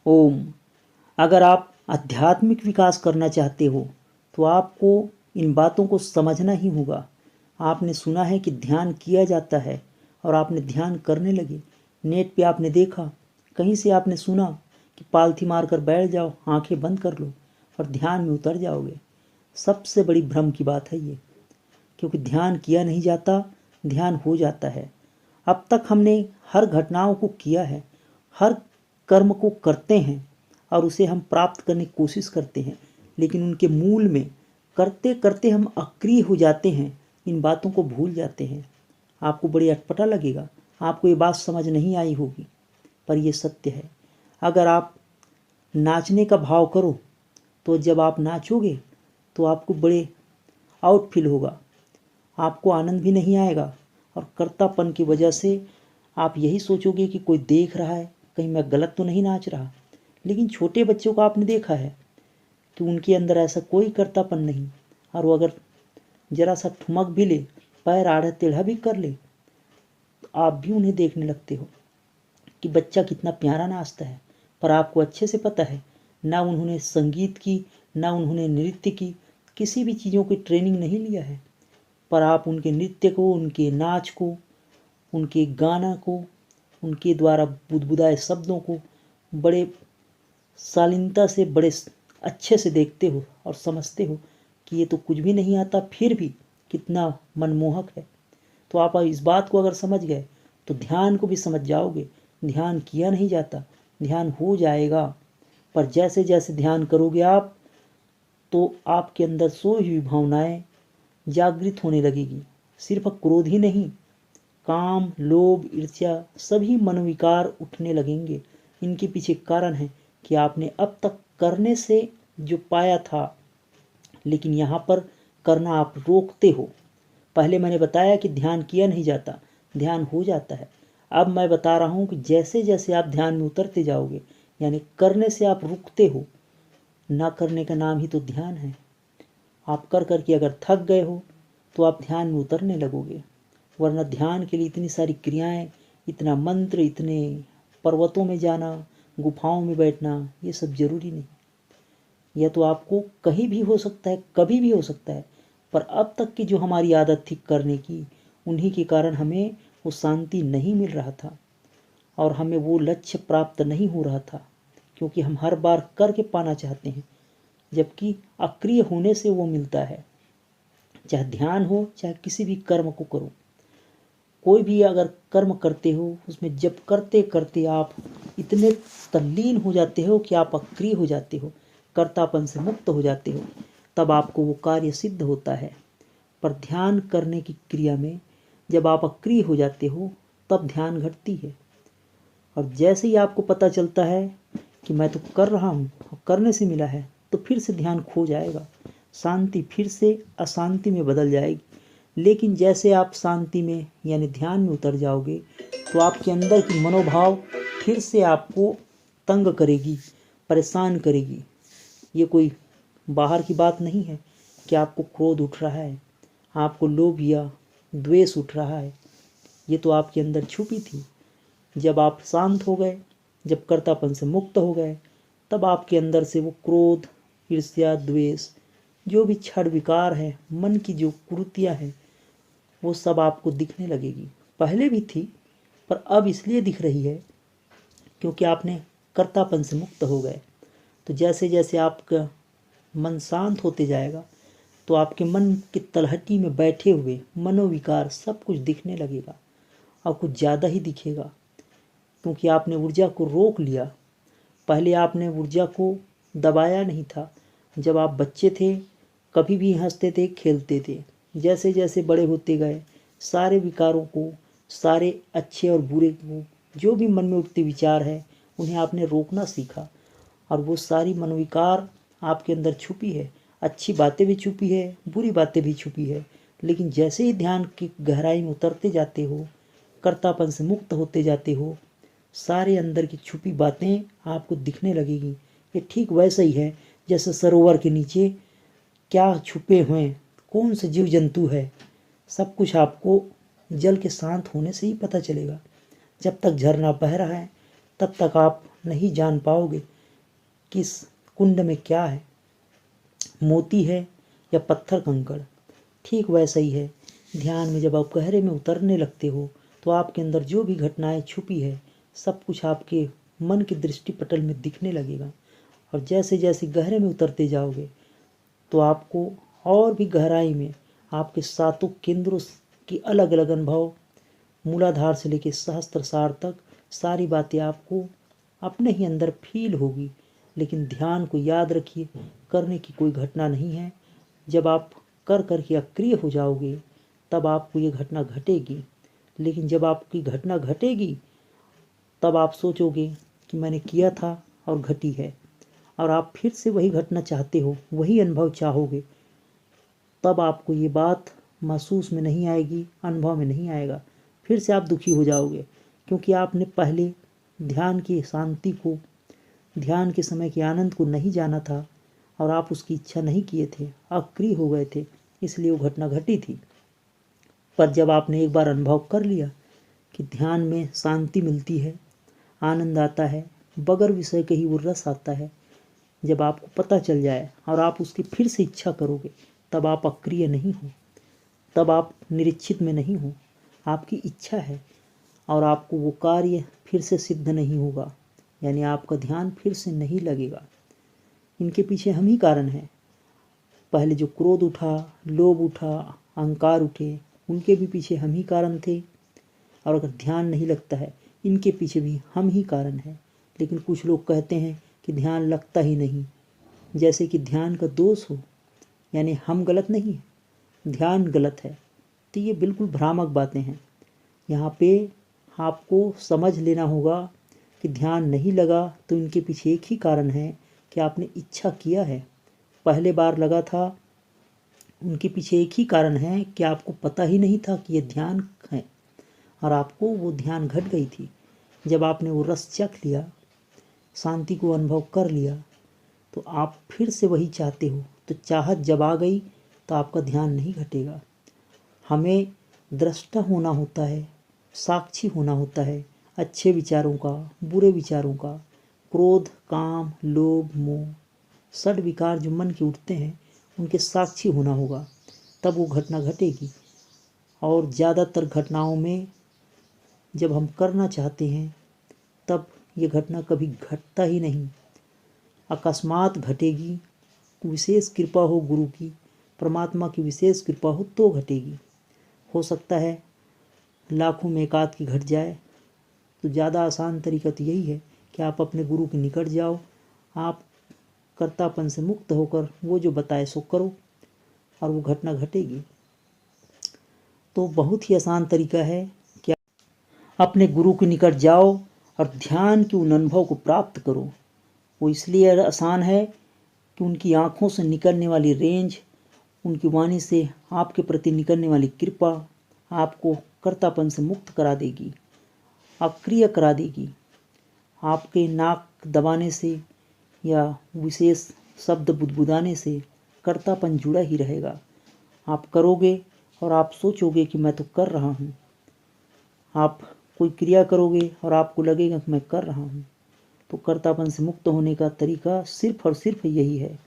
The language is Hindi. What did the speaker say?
ओम। अगर आप आध्यात्मिक विकास करना चाहते हो तो आपको इन बातों को समझना ही होगा। आपने सुना है कि ध्यान किया जाता है और आपने ध्यान करने लगे। नेट पे आपने देखा, कहीं से आपने सुना कि पालथी मारकर बैठ जाओ, आंखें बंद कर लो और ध्यान में उतर जाओगे। सबसे बड़ी भ्रम की बात है ये, क्योंकि ध्यान किया नहीं जाता, ध्यान हो जाता है। अब तक हमने हर घटनाओं को किया है, हर कर्म को करते हैं और उसे हम प्राप्त करने की कोशिश करते हैं, लेकिन उनके मूल में करते करते हम अक्रिय हो जाते हैं, इन बातों को भूल जाते हैं। आपको बड़ी अटपटा लगेगा, आपको ये बात समझ नहीं आई होगी, पर यह सत्य है। अगर आप नाचने का भाव करो तो जब आप नाचोगे तो आपको बड़े आउट फील होगा, आपको आनंद भी नहीं आएगा और कर्तापन की वजह से आप यही सोचोगे कि कोई देख रहा है, कहीं मैं गलत तो नहीं नाच रहा। लेकिन छोटे बच्चों को आपने देखा है कि उनके अंदर ऐसा कोई कर्तापन नहीं, और वो अगर जरा सा ठुमक भी ले, पैर आड़ा टेढ़ा भी कर ले, तो आप भी उन्हें देखने लगते हो कि बच्चा कितना प्यारा नाचता है। पर आपको अच्छे से पता है, ना उन्होंने संगीत की, ना उन्होंने नृत्य की, किसी भी चीज़ों की ट्रेनिंग नहीं लिया है, पर आप उनके नृत्य को, उनके नाच को, उनके गाना को, उनके द्वारा बुदबुदाए शब्दों को बड़े शालीनता से, बड़े अच्छे से देखते हो और समझते हो कि ये तो कुछ भी नहीं आता, फिर भी कितना मनमोहक है। तो आप इस बात को अगर समझ गए तो ध्यान को भी समझ जाओगे। ध्यान किया नहीं जाता, ध्यान हो जाएगा। पर जैसे जैसे ध्यान करोगे आप, तो आपके अंदर सोई हुई भावनाएं जागृत होने लगेगी। सिर्फ क्रोध ही नहीं, काम, लोभ, ईर्ष्या, सभी मनोविकार उठने लगेंगे। इनके पीछे कारण है कि आपने अब तक करने से जो पाया था, लेकिन यहाँ पर करना आप रोकते हो। पहले मैंने बताया कि ध्यान किया नहीं जाता, ध्यान हो जाता है। अब मैं बता रहा हूँ कि जैसे जैसे आप ध्यान में उतरते जाओगे, यानी करने से आप रुकते हो। ना करने का नाम ही तो ध्यान है। आप कर कर के अगर थक गए हो तो आप ध्यान में उतरने लगोगे, वरना ध्यान के लिए इतनी सारी क्रियाएं, इतना मंत्र, इतने पर्वतों में जाना, गुफाओं में बैठना, ये सब जरूरी नहीं। यह तो आपको कहीं भी हो सकता है, कभी भी हो सकता है, पर अब तक की जो हमारी आदत थी करने की, उन्हीं के कारण हमें वो शांति नहीं मिल रहा था और हमें वो लक्ष्य प्राप्त नहीं हो रहा था, क्योंकि हम हर बार करके पाना चाहते हैं, जबकि अक्रिय होने से वो मिलता है। चाहे ध्यान हो, चाहे किसी भी कर्म को करो, कोई भी अगर कर्म करते हो, उसमें जब करते करते आप इतने तल्लीन हो जाते हो कि आप अक्रिय हो जाते हो, कर्तापन से मुक्त हो जाते हो, तब आपको वो कार्य सिद्ध होता है। पर ध्यान करने की क्रिया में जब आप अक्रिय हो जाते हो, तब ध्यान घटती है। और जैसे ही आपको पता चलता है कि मैं तो कर रहा हूँ और करने से मिला है, तो फिर से ध्यान खो जाएगा, शांति फिर से अशांति में बदल जाएगी। लेकिन जैसे आप शांति में यानी ध्यान में उतर जाओगे, तो आपके अंदर की मनोभाव फिर से आपको तंग करेगी, परेशान करेगी। ये कोई बाहर की बात नहीं है कि आपको क्रोध उठ रहा है, आपको लोभ या द्वेष उठ रहा है। ये तो आपके अंदर छुपी थी। जब आप शांत हो गए, जब कर्तापन से मुक्त हो गए, तब आपके अंदर से वो क्रोध, ईर्ष्या, द्वेष, जो भी क्षण विकार है, मन की जो कुरीतियाँ हैं, वो सब आपको दिखने लगेगी। पहले भी थी, पर अब इसलिए दिख रही है क्योंकि आपने कर्तापन से मुक्त हो गए। तो जैसे जैसे आपका मन शांत होते जाएगा, तो आपके मन की तलहटी में बैठे हुए मनोविकार सब कुछ दिखने लगेगा, और कुछ ज़्यादा ही दिखेगा, क्योंकि आपने ऊर्जा को रोक लिया। पहले आपने ऊर्जा को दबाया नहीं था। जब आप बच्चे थे, कभी भी हंसते थे, खेलते थे। जैसे जैसे बड़े होते गए, सारे विकारों को, सारे अच्छे और बुरे को, जो भी मन में उठते विचार है, उन्हें आपने रोकना सीखा। और वो सारी मनोविकार आपके अंदर छुपी है। अच्छी बातें भी छुपी है, बुरी बातें भी छुपी है। लेकिन जैसे ही ध्यान की गहराई में उतरते जाते हो, कर्तापन से मुक्त होते जाते हो, सारे अंदर की छुपी बातें आपको दिखने लगेगी। ये ठीक वैसा ही है जैसे सरोवर के नीचे क्या छुपे हुए हैं, कौन से जीव जंतु है, सब कुछ आपको जल के शांत होने से ही पता चलेगा। जब तक झरना बह रहा है, तब तक आप नहीं जान पाओगे किस कुंड में क्या है, मोती है या पत्थर कंकड़। ठीक वैसा ही है ध्यान में। जब आप गहरे में उतरने लगते हो तो आपके अंदर जो भी घटनाएं छुपी है सब कुछ आपके मन के दृष्टि पटल में दिखने लगेगा। और जैसे जैसे गहरे में उतरते जाओगे तो आपको और भी गहराई में आपके सातों केंद्रों की अलग अलग अनुभव, मूलाधार से लेकर सहस्त्रसार तक सारी बातें आपको अपने ही अंदर फील होगी। लेकिन ध्यान को याद रखिए, करने की कोई घटना नहीं है। जब आप कर कर के अक्रिय हो जाओगे तब आपको ये घटना घटेगी। लेकिन जब आपकी घटना घटेगी तब आप सोचोगे कि मैंने किया था और घटी है, और आप फिर से वही घटना चाहते हो, वही अनुभव चाहोगे, तब आपको ये बात महसूस में नहीं आएगी, अनुभव में नहीं आएगा। फिर से आप दुखी हो जाओगे क्योंकि आपने पहले ध्यान की शांति को, ध्यान के समय के आनंद को नहीं जाना था और आप उसकी इच्छा नहीं किए थे, अक्रिय हो गए थे, इसलिए वो घटना घटी थी। पर जब आपने एक बार अनुभव कर लिया कि ध्यान में शांति मिलती है, आनंद आता है, बगैर विषय के ही वो रस आता है, जब आपको पता चल जाए और आप उसकी फिर से इच्छा करोगे तब आप अक्रिय नहीं हो, तब आप निरीक्षित में नहीं हो, आपकी इच्छा है और आपको वो कार्य फिर से सिद्ध नहीं होगा, यानी आपका ध्यान फिर से नहीं लगेगा। इनके पीछे हम ही कारण हैं। पहले जो क्रोध उठा, लोभ उठा, अहंकार उठे, उनके भी पीछे हम ही कारण थे। और अगर ध्यान नहीं लगता है, इनके पीछे भी हम ही कारण हैं। लेकिन कुछ लोग कहते हैं कि ध्यान लगता ही नहीं, जैसे कि ध्यान का दोष हो, यानी हम गलत नहीं है, ध्यान गलत है। तो ये बिल्कुल भ्रामक बातें हैं। यहाँ पे आपको समझ लेना होगा कि ध्यान नहीं लगा तो इनके पीछे एक ही कारण है कि आपने इच्छा किया है। पहले बार लगा था, उनके पीछे एक ही कारण है कि आपको पता ही नहीं था कि ये ध्यान है और आपको वो ध्यान घट गई थी। जब आपने वो रस चख लिया, शांति को अनुभव कर लिया, तो आप फिर से वही चाहते हो। तो चाहत जब आ गई तो आपका ध्यान नहीं घटेगा। हमें दृष्टा होना होता है, साक्षी होना होता है अच्छे विचारों का, बुरे विचारों का। क्रोध, काम, लोभ, मोह, षड विकार जो मन के उठते हैं उनके साक्षी होना होगा, तब वो घटना घटेगी। और ज़्यादातर घटनाओं में जब हम करना चाहते हैं तब ये घटना कभी घटता ही नहीं, अकस्मात घटेगी। विशेष कृपा हो गुरु की, परमात्मा की विशेष कृपा हो तो घटेगी। हो सकता है लाखों में एक आध की घट जाए। तो ज़्यादा आसान तरीका तो यही है कि आप अपने गुरु के निकट जाओ, आप कर्तापन से मुक्त होकर वो जो बताए सो करो और वो घटना घटेगी। तो बहुत ही आसान तरीका है कि अपने गुरु के निकट जाओ और ध्यान के उन अनुभव को प्राप्त करो। वो इसलिए आसान है कि उनकी आँखों से निकलने वाली रेंज, उनकी वाणी से आपके प्रति निकलने वाली कृपा आपको कर्तापन से मुक्त करा देगी, अक्रिय करा देगी। आपके नाक दबाने से या विशेष शब्द बुदबुदाने से कर्तापन जुड़ा ही रहेगा। आप करोगे और आप सोचोगे कि मैं तो कर रहा हूँ। आप कोई क्रिया करोगे और आपको लगेगा कि मैं कर रहा हूँ। तो कर्तापन से मुक्त होने का तरीका सिर्फ और सिर्फ यही है।